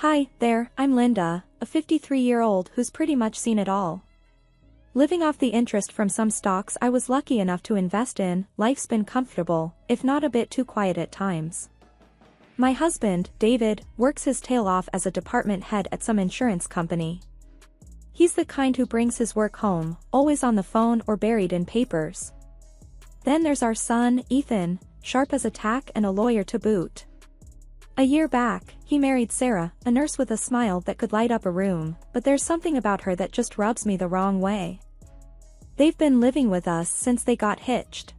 Hi there, I'm Linda, a 53-year-old who's pretty much seen it all. Living off the interest from some stocks I was lucky enough to invest in, life's been comfortable, if not a bit too quiet at times. My husband, David, works his tail off as a department head at some insurance company. He's the kind who brings his work home, always on the phone or buried in papers. Then there's our son, Ethan, sharp as a tack and a lawyer to boot. A year back, he married Sarah, a nurse with a smile that could light up a room, but there's something about her that just rubs me the wrong way. They've been living with us since they got hitched.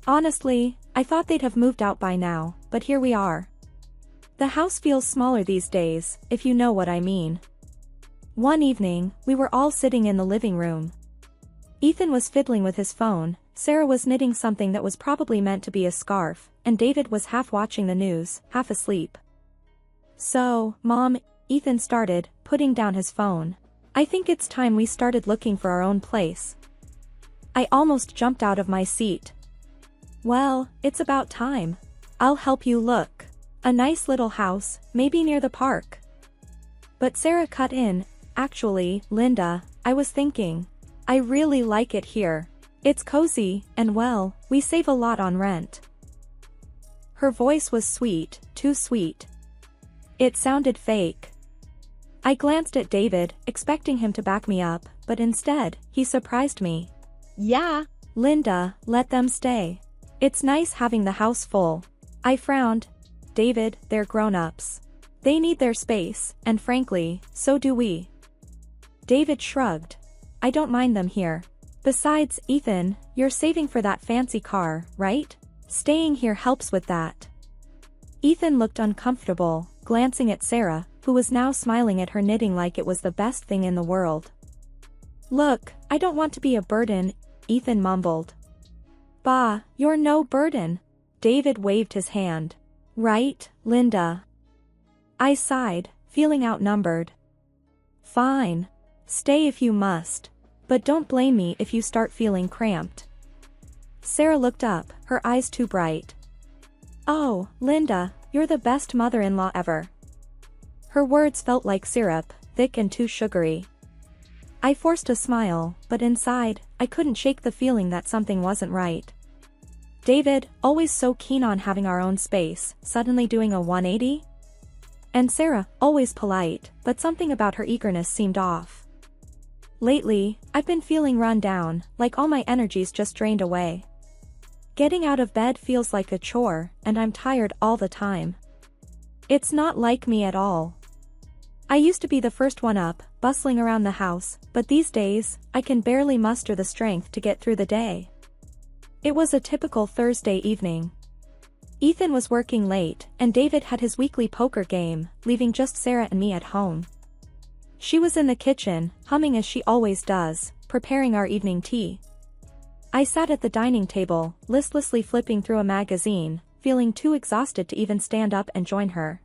Honestly, I thought they'd have moved out by now, but here we are. The house feels smaller these days, if you know what I mean. One evening, we were all sitting in the living room. Ethan was fiddling with his phone, Sarah was knitting something that was probably meant to be a scarf, and David was half watching the news, half asleep. "So, Mom," Ethan started, putting down his phone. "I think it's time we started looking for our own place." I almost jumped out of my seat. "Well, it's about time. I'll help you look. A nice little house, maybe near the park." But Sarah cut in, "Actually, Linda, I was thinking. I really like it here. It's cozy, and well, we save a lot on rent." Her voice was sweet, too sweet. It sounded fake. I glanced at David, expecting him to back me up, but instead, he surprised me. "Yeah, Linda, let them stay. It's nice having the house full." I frowned. "David, they're grown-ups. They need their space, and frankly, so do we." David shrugged. "I don't mind them here. Besides, Ethan, you're saving for that fancy car, right? Staying here helps with that." Ethan looked uncomfortable, glancing at Sarah, who was now smiling at her knitting like it was the best thing in the world. "Look, I don't want to be a burden," Ethan mumbled. "Bah, you're no burden." David waved his hand. "Right, Linda?" I sighed, feeling outnumbered. "Fine. Stay if you must. But don't blame me if you start feeling cramped." Sarah looked up, her eyes too bright. "Oh, Linda, you're the best mother-in-law ever." Her words felt like syrup, thick and too sugary. I forced a smile, but inside, I couldn't shake the feeling that something wasn't right. David, always so keen on having our own space, suddenly doing a 180? And Sarah, always polite, but something about her eagerness seemed off. Lately, I've been feeling run down, like all my energy's just drained away. Getting out of bed feels like a chore, and I'm tired all the time. It's not like me at all. I used to be the first one up, bustling around the house, but these days, I can barely muster the strength to get through the day. It was a typical Thursday evening. Ethan was working late, and David had his weekly poker game, leaving just Sarah and me at home. She was in the kitchen, humming as she always does, preparing our evening tea. I sat at the dining table, listlessly flipping through a magazine, feeling too exhausted to even stand up and join her.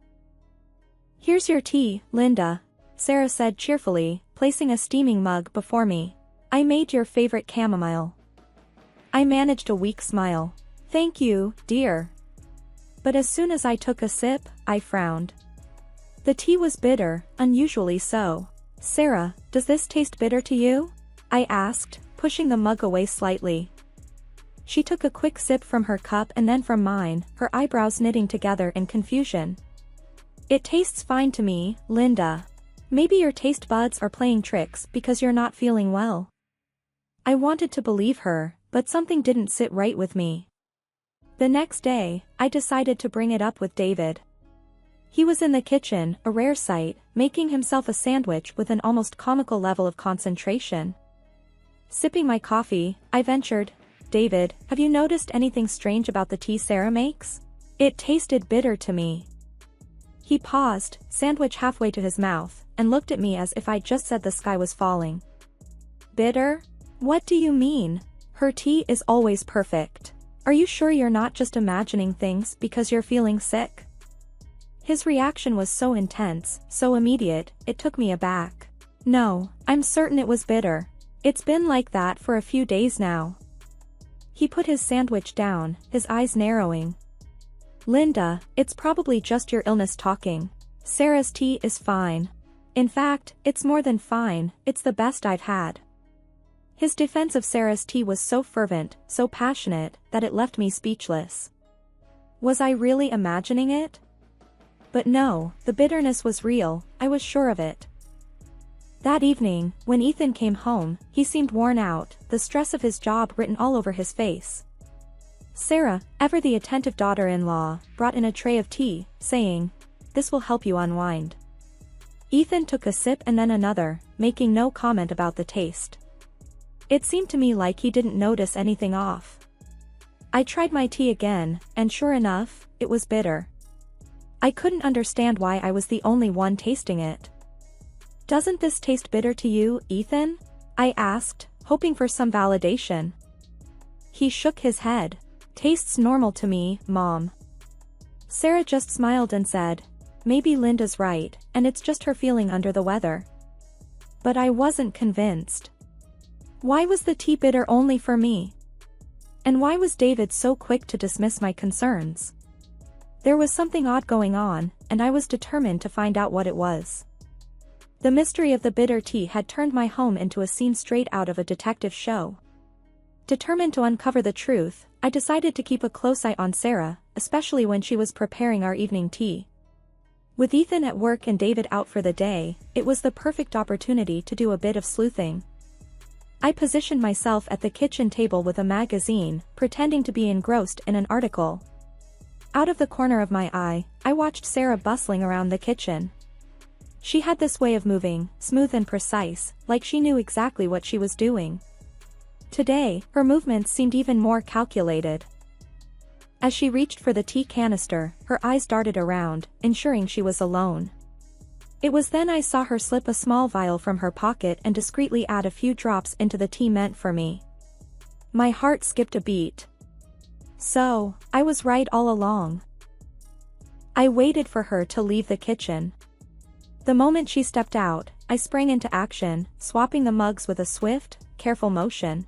"Here's your tea, Linda," Sarah said cheerfully, placing a steaming mug before me. "I made your favorite chamomile." I managed a weak smile. "Thank you, dear." But as soon as I took a sip, I frowned. The tea was bitter, unusually so. "Sarah, does this taste bitter to you?" I asked, pushing the mug away slightly. She took a quick sip from her cup and then from mine, her eyebrows knitting together in confusion. "It tastes fine to me, Linda. Maybe your taste buds are playing tricks because you're not feeling well." I wanted to believe her, but something didn't sit right with me. The next day, I decided to bring it up with David. He was in the kitchen, a rare sight, making himself a sandwich with an almost comical level of concentration. Sipping my coffee, I ventured, "David, have you noticed anything strange about the tea Sarah makes? It tasted bitter to me." He paused, sandwich halfway to his mouth, and looked at me as if I'd just said the sky was falling. "Bitter? What do you mean? Her tea is always perfect. Are you sure you're not just imagining things because you're feeling sick?" His reaction was so intense, so immediate, it took me aback. "No, I'm certain it was bitter. It's been like that for a few days now." He put his sandwich down, his eyes narrowing. "Linda, it's probably just your illness talking. Sarah's tea is fine. In fact, it's more than fine, it's the best I've had. His defense of Sarah's tea was so fervent, so passionate, that it left me speechless. Was I really imagining it? But no, the bitterness was real, I was sure of it. That evening, when Ethan came home, he seemed worn out, the stress of his job written all over his face. Sarah, ever the attentive daughter-in-law, brought in a tray of tea, saying, "This will help you unwind." Ethan took a sip and then another, making no comment about the taste. It seemed to me like he didn't notice anything off. I tried my tea again, and sure enough, it was bitter. I couldn't understand why I was the only one tasting it. "Doesn't this taste bitter to you, Ethan?" I asked, hoping for some validation. He shook his head. "Tastes normal to me, Mom." Sarah just smiled and said, "Maybe Linda's right, and it's just her feeling under the weather." But I wasn't convinced. Why was the tea bitter only for me? And why was David so quick to dismiss my concerns? There was something odd going on, and I was determined to find out what it was. The mystery of the bitter tea had turned my home into a scene straight out of a detective show. Determined to uncover the truth, I decided to keep a close eye on Sarah, especially when she was preparing our evening tea. With Ethan at work and David out for the day, it was the perfect opportunity to do a bit of sleuthing. I positioned myself at the kitchen table with a magazine, pretending to be engrossed in an article. Out of the corner of my eye, I watched Sarah bustling around the kitchen. She had this way of moving, smooth and precise, like she knew exactly what she was doing. Today, her movements seemed even more calculated. As she reached for the tea canister, her eyes darted around, ensuring she was alone. It was then I saw her slip a small vial from her pocket and discreetly add a few drops into the tea meant for me. My heart skipped a beat. So, I was right all along. I waited for her to leave the kitchen. The moment she stepped out, I sprang into action, swapping the mugs with a swift, careful motion.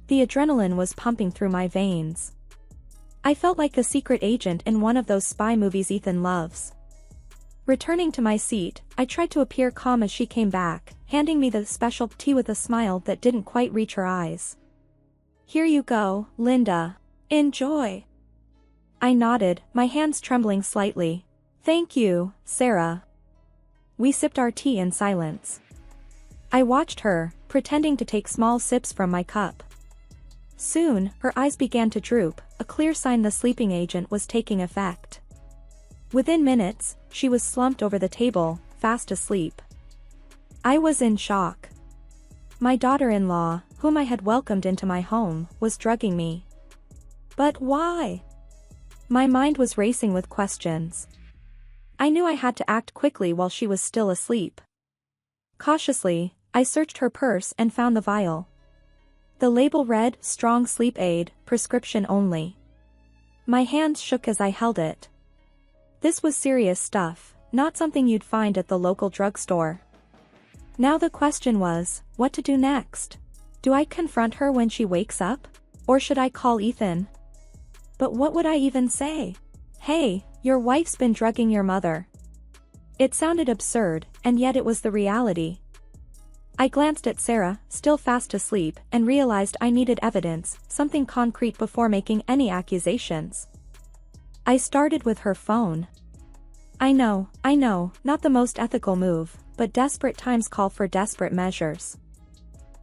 The adrenaline was pumping through my veins. I felt like a secret agent in one of those spy movies Ethan loves. Returning to my seat, I tried to appear calm as she came back, handing me the special tea with a smile that didn't quite reach her eyes. "Here you go, Linda. Enjoy." I nodded, my hands trembling slightly. "Thank you, Sarah." We sipped our tea in silence. I watched her, pretending to take small sips from my cup. Soon, her eyes began to droop, a clear sign the sleeping agent was taking effect. Within minutes, she was slumped over the table, fast asleep. I was in shock. My daughter-in-law, whom I had welcomed into my home, was drugging me. But why? My mind was racing with questions. I knew I had to act quickly while she was still asleep. Cautiously, I searched her purse and found the vial. The label read, "Strong Sleep Aid, prescription only." My hands shook as I held it. This was serious stuff, not something you'd find at the local drugstore. Now the question was, what to do next? Do I confront her when she wakes up? Or should I call Ethan? But what would I even say? "Hey, your wife's been drugging your mother." It sounded absurd, and yet it was the reality. I glanced at Sarah, still fast asleep, and realized I needed evidence, something concrete before making any accusations. I started with her phone. I know, not the most ethical move, but desperate times call for desperate measures.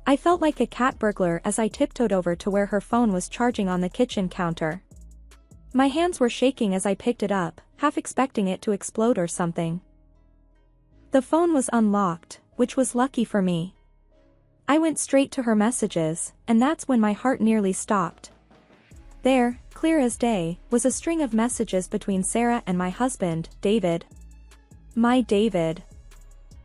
I felt like a cat burglar as I tiptoed over to where her phone was charging on the kitchen counter. My hands were shaking as I picked it up, half expecting it to explode or something. The phone was unlocked, which was lucky for me. I went straight to her messages, and that's when my heart nearly stopped. There, clear as day, was a string of messages between Sarah and my husband, David. My David.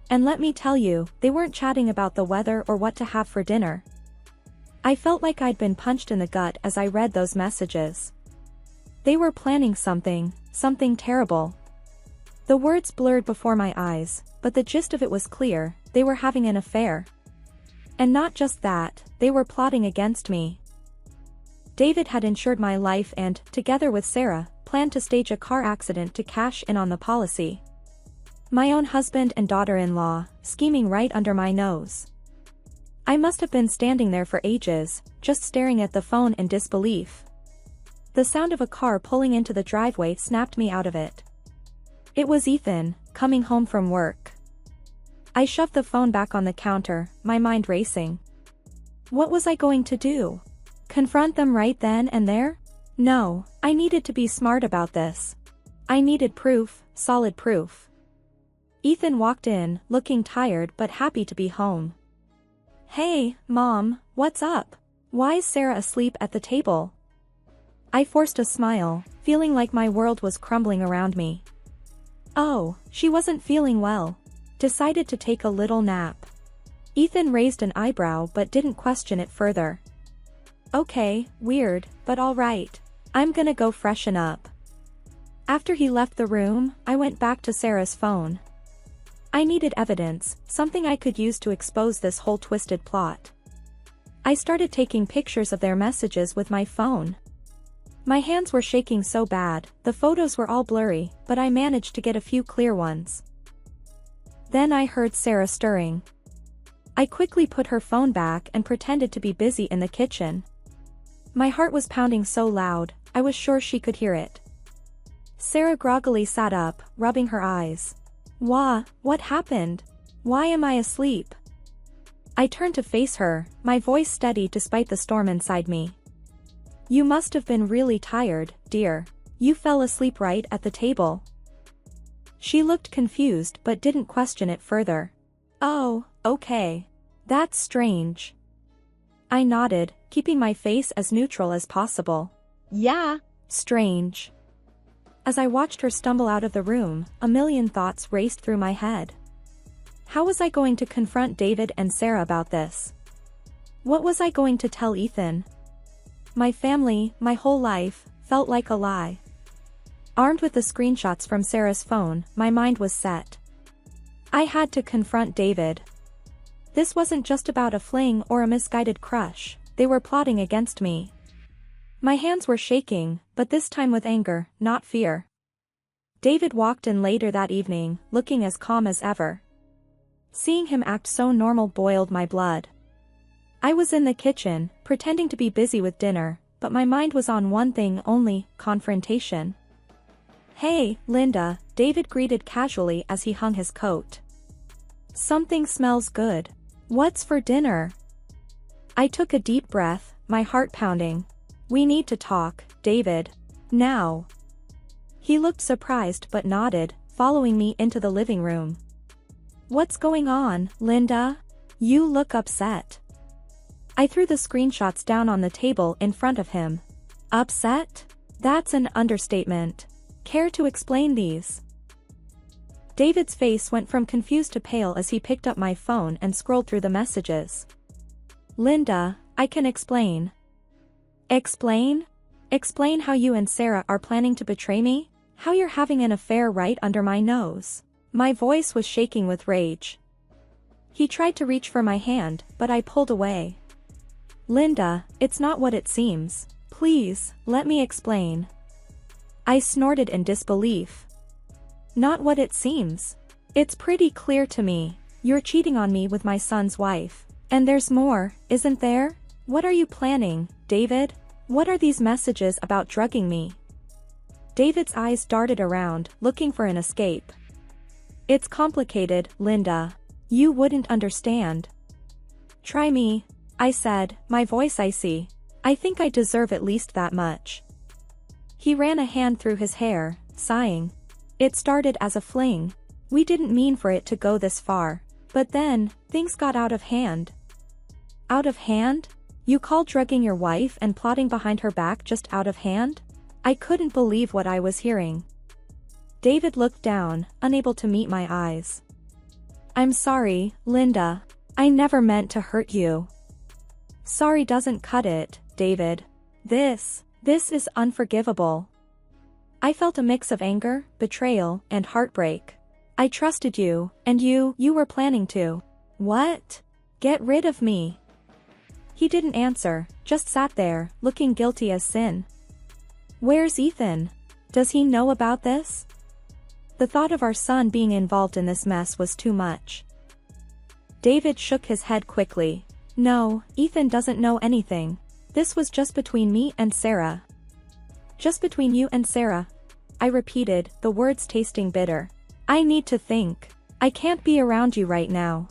And let me tell you, they weren't chatting about the weather or what to have for dinner. I felt like I'd been punched in the gut as I read those messages. They were planning something terrible. The words blurred before my eyes, but the gist of it was clear, they were having an affair. And not just that, they were plotting against me. David had insured my life and, together with Sarah, planned to stage a car accident to cash in on the policy. My own husband and daughter-in-law, scheming right under my nose. I must have been standing there for ages, just staring at the phone in disbelief. The sound of a car pulling into the driveway snapped me out of it. It was Ethan, coming home from work. I shoved the phone back on the counter, my mind racing. What was I going to do? Confront them right then and there? No, I needed to be smart about this. I needed proof, solid proof. Ethan walked in, looking tired but happy to be home. Hey, Mom, what's up? Why is Sarah asleep at the table? I forced a smile, feeling like my world was crumbling around me. Oh, she wasn't feeling well. Decided to take a little nap. Ethan raised an eyebrow but didn't question it further. Okay, weird, but alright. I'm gonna go freshen up. After he left the room, I went back to Sarah's phone. I needed evidence, something I could use to expose this whole twisted plot. I started taking pictures of their messages with my phone. My hands were shaking so bad, the photos were all blurry, but I managed to get a few clear ones. Then I heard Sarah stirring. I quickly put her phone back and pretended to be busy in the kitchen. My heart was pounding so loud, I was sure she could hear it. Sarah groggily sat up, rubbing her eyes. What happened? Why am I asleep? I turned to face her, my voice steady despite the storm inside me. You must have been really tired, dear. You fell asleep right at the table. She looked confused but didn't question it further. Oh, okay. That's strange. I nodded, keeping my face as neutral as possible. Yeah, strange. As I watched her stumble out of the room, a million thoughts raced through my head. How was I going to confront David and Sarah about this? What was I going to tell Ethan? My family, my whole life, felt like a lie. Armed with the screenshots from Sarah's phone, my mind was set. I had to confront David. This wasn't just about a fling or a misguided crush, they were plotting against me. My hands were shaking, but this time with anger, not fear. David walked in later that evening, looking as calm as ever. Seeing him act so normal boiled my blood. I was in the kitchen, pretending to be busy with dinner, but my mind was on one thing only, confrontation. Hey, Linda, David greeted casually as he hung his coat. Something smells good. What's for dinner? I took a deep breath, my heart pounding. We need to talk, David. Now. He looked surprised but nodded, following me into the living room. What's going on, Linda? You look upset. I threw the screenshots down on the table in front of him. Upset? That's an understatement. Care to explain these? David's face went from confused to pale as he picked up my phone and scrolled through the messages. Linda, I can explain. Explain? Explain how you and Sarah are planning to betray me? How you're having an affair right under my nose? My voice was shaking with rage. He tried to reach for my hand, but I pulled away. Linda, it's not what it seems. Please, let me explain. I snorted in disbelief. Not what it seems. It's pretty clear to me. You're cheating on me with my son's wife. And there's more, isn't there? What are you planning, David? What are these messages about drugging me? David's eyes darted around, looking for an escape. It's complicated, Linda. You wouldn't understand. Try me, I said, my voice icy. I think I deserve at least that much. He ran a hand through his hair, sighing. It started as a fling. We didn't mean for it to go this far. But then, things got out of hand. Out of hand? You call drugging your wife and plotting behind her back just out of hand? I couldn't believe what I was hearing. David looked down, unable to meet my eyes. I'm sorry, Linda. I never meant to hurt you. Sorry doesn't cut it, David. This is unforgivable. I felt a mix of anger, betrayal, and heartbreak. I trusted you, and you were planning to. What? Get rid of me. He didn't answer, just sat there, looking guilty as sin. Where's Ethan? Does he know about this? The thought of our son being involved in this mess was too much. David shook his head quickly. No, Ethan doesn't know anything. This was just between me and Sarah. Just between you and Sarah, I repeated, the words tasting bitter. I need to think. I can't be around you right now.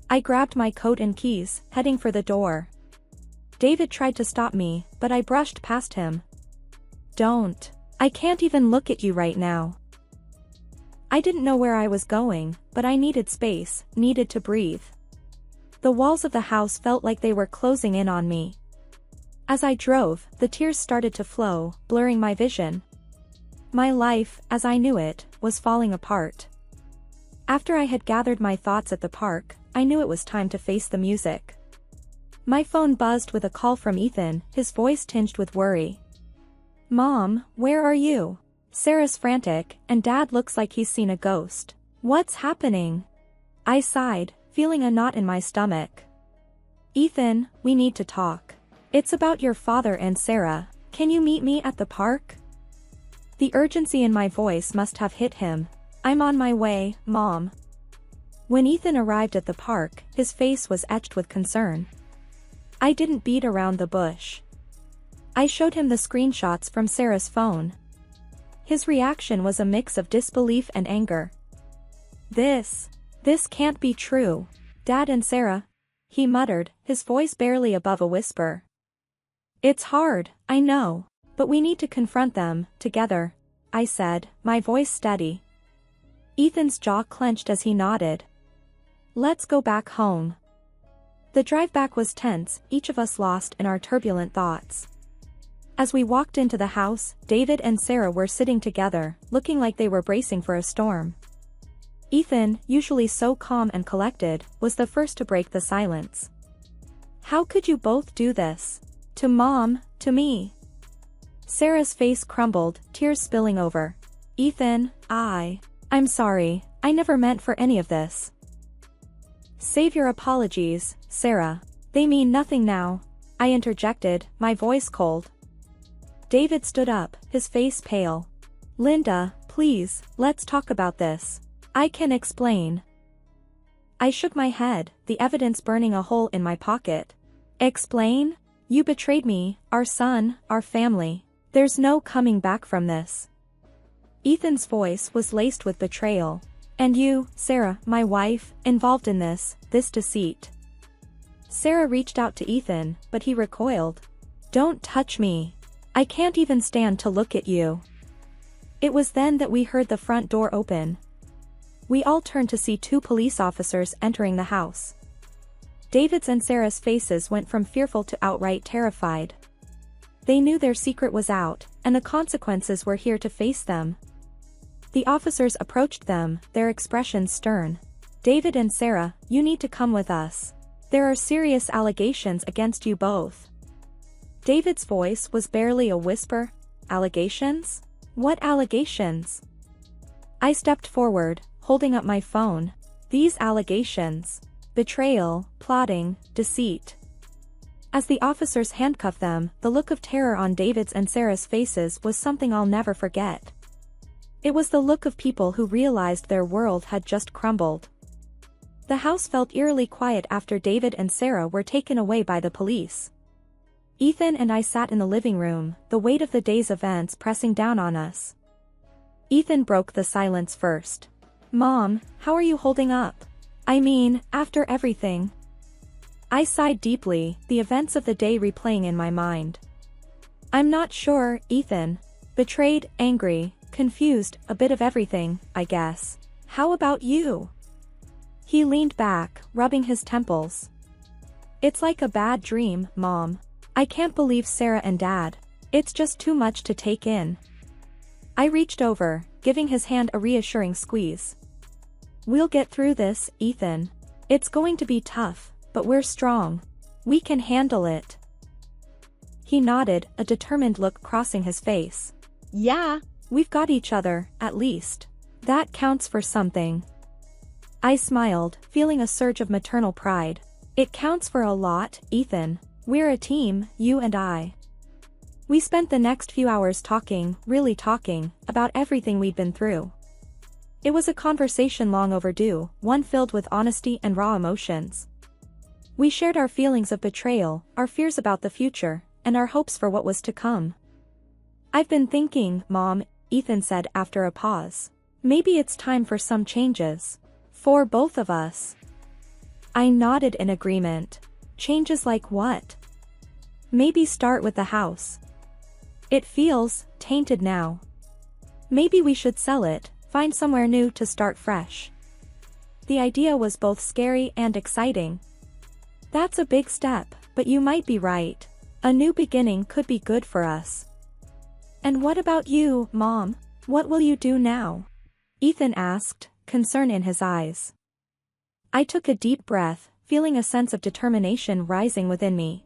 I grabbed my coat and keys, heading for the door. David tried to stop me, but I brushed past him. Don't. I can't even look at you right now. I didn't know where I was going, but I needed space, needed to breathe. The walls of the house felt like they were closing in on me. As I drove, the tears started to flow, blurring my vision. My life, as I knew it, was falling apart. After I had gathered my thoughts at the park, I knew it was time to face the music. My phone buzzed with a call from Ethan, his voice tinged with worry. Mom, where are you? Sarah's frantic, and Dad looks like he's seen a ghost. What's happening? I sighed, feeling a knot in my stomach. Ethan, we need to talk. It's about your father and Sarah. Can you meet me at the park? The urgency in my voice must have hit him. I'm on my way, Mom. When Ethan arrived at the park, his face was etched with concern. I didn't beat around the bush. I showed him the screenshots from Sarah's phone. His reaction was a mix of disbelief and anger. This can't be true. Dad and Sarah, he muttered, his voice barely above a whisper. It's hard, I know, but we need to confront them, together, I said, my voice steady. Ethan's jaw clenched as he nodded. Let's go back home. The drive back was tense, each of us lost in our turbulent thoughts. As we walked into the house, David and Sarah were sitting together, looking like they were bracing for a storm. Ethan, usually so calm and collected, was the first to break the silence. How could you both do this? To Mom, to me. Sarah's face crumbled, tears spilling over. Ethan, I'm sorry, I never meant for any of this. Save your apologies, Sarah. They mean nothing now, I interjected, my voice cold. David stood up, his face pale. Linda, please, let's talk about this. I can explain. I shook my head, the evidence burning a hole in my pocket. Explain? You betrayed me, our son, our family. There's no coming back from this. Ethan's voice was laced with betrayal. And you, Sarah, my wife, involved in this deceit. Sarah reached out to Ethan, but he recoiled. Don't touch me. I can't even stand to look at you. It was then that we heard the front door open. We all turned to see two police officers entering the house. David's and Sarah's faces went from fearful to outright terrified. They knew their secret was out, and the consequences were here to face them. The officers approached them, their expressions stern. David and Sarah, you need to come with us. There are serious allegations against you both. David's voice was barely a whisper. Allegations? What allegations? I stepped forward, holding up my phone. These allegations. Betrayal, plotting, deceit. As the officers handcuffed them, the look of terror on David's and Sarah's faces was something I'll never forget. It was the look of people who realized their world had just crumbled. The house felt eerily quiet after David and Sarah were taken away by the police. Ethan and I sat in the living room, the weight of the day's events pressing down on us. Ethan broke the silence first. Mom, how are you holding up? I mean, after everything. I sighed deeply, the events of the day replaying in my mind. I'm not sure, Ethan. Betrayed, angry, confused, a bit of everything, I guess. How about you? He leaned back, rubbing his temples. It's like a bad dream, Mom. I can't believe Sarah and Dad. It's just too much to take in. I reached over, giving his hand a reassuring squeeze. We'll get through this, Ethan. It's going to be tough, but we're strong. We can handle it. He nodded, a determined look crossing his face. Yeah, we've got each other, at least. That counts for something. I smiled, feeling a surge of maternal pride. It counts for a lot, Ethan. We're a team, you and I. We spent the next few hours talking, really talking, about everything we'd been through. It was a conversation long overdue, one filled with honesty and raw emotions. We shared our feelings of betrayal, our fears about the future, and our hopes for what was to come. "I've been thinking, Mom," Ethan said after a pause. "Maybe it's time for some changes. For both of us." I nodded in agreement. "Changes like what?" "Maybe start with the house. It feels tainted now. Maybe we should sell it, find somewhere new to start fresh." The idea was both scary and exciting. "That's a big step, but you might be right. A new beginning could be good for us." "And what about you, Mom? What will you do now?" Ethan asked, concern in his eyes. I took a deep breath, feeling a sense of determination rising within me.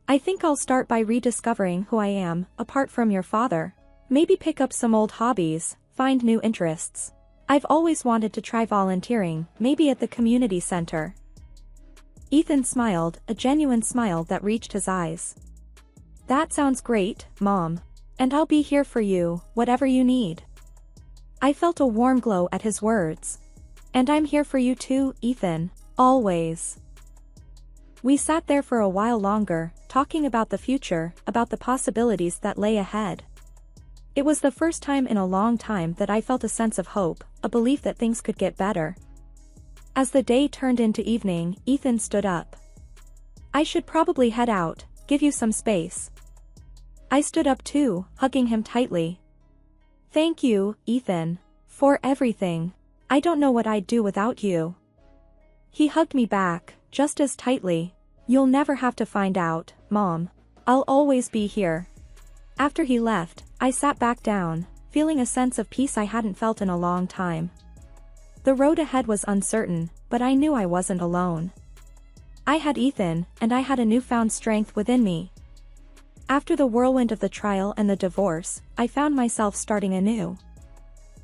"I think I'll start by rediscovering who I am, apart from your father. Maybe pick up some old hobbies, find new interests. I've always wanted to try volunteering, maybe at the community center." Ethan smiled, a genuine smile that reached his eyes. "That sounds great, Mom. And I'll be here for you, whatever you need." I felt a warm glow at his words. "And I'm here for you too, Ethan, always." We sat there for a while longer, talking about the future, about the possibilities that lay ahead. It was the first time in a long time that I felt a sense of hope, a belief that things could get better. As the day turned into evening, Ethan stood up. "I should probably head out, give you some space." I stood up too, hugging him tightly. "Thank you, Ethan, for everything. I don't know what I'd do without you." He hugged me back, just as tightly. "You'll never have to find out, Mom. I'll always be here." After he left, I sat back down, feeling a sense of peace I hadn't felt in a long time. The road ahead was uncertain, but I knew I wasn't alone. I had Ethan, and I had a newfound strength within me. After the whirlwind of the trial and the divorce, I found myself starting anew.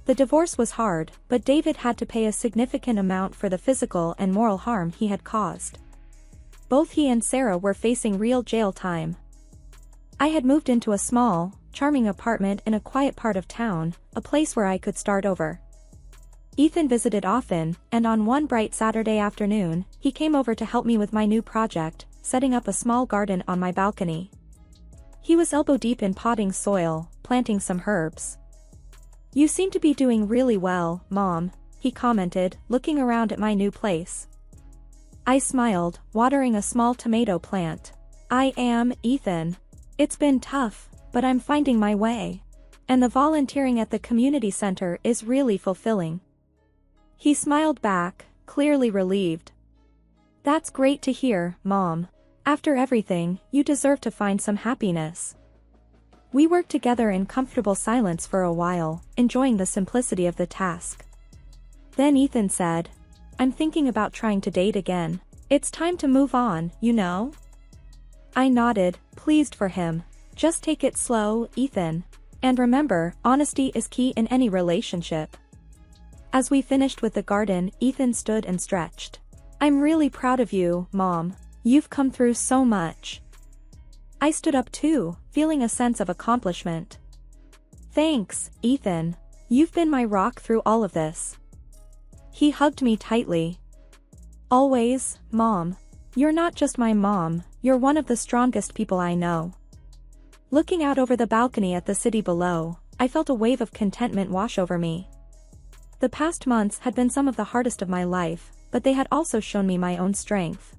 The divorce was hard, but David had to pay a significant amount for the physical and moral harm he had caused. Both he and Sarah were facing real jail time. I had moved into a small, charming apartment in a quiet part of town, a place where I could start over. Ethan visited often, and on one bright Saturday afternoon, he came over to help me with my new project, setting up a small garden on my balcony. He was elbow-deep in potting soil, planting some herbs. "You seem to be doing really well, Mom," he commented, looking around at my new place. I smiled, watering a small tomato plant. "I am, Ethan. It's been tough, but I'm finding my way. And the volunteering at the community center is really fulfilling." He smiled back, clearly relieved. "That's great to hear, Mom. After everything, you deserve to find some happiness." We worked together in comfortable silence for a while, enjoying the simplicity of the task. Then Ethan said, "I'm thinking about trying to date again. It's time to move on, you know?" I nodded, pleased for him. "Just take it slow, Ethan. And remember, honesty is key in any relationship." As we finished with the garden, Ethan stood and stretched. "I'm really proud of you, Mom. You've come through so much." I stood up too, feeling a sense of accomplishment. "Thanks, Ethan. You've been my rock through all of this." He hugged me tightly. "Always, Mom. You're not just my mom, you're one of the strongest people I know." Looking out over the balcony at the city below, I felt a wave of contentment wash over me. The past months had been some of the hardest of my life, but they had also shown me my own strength.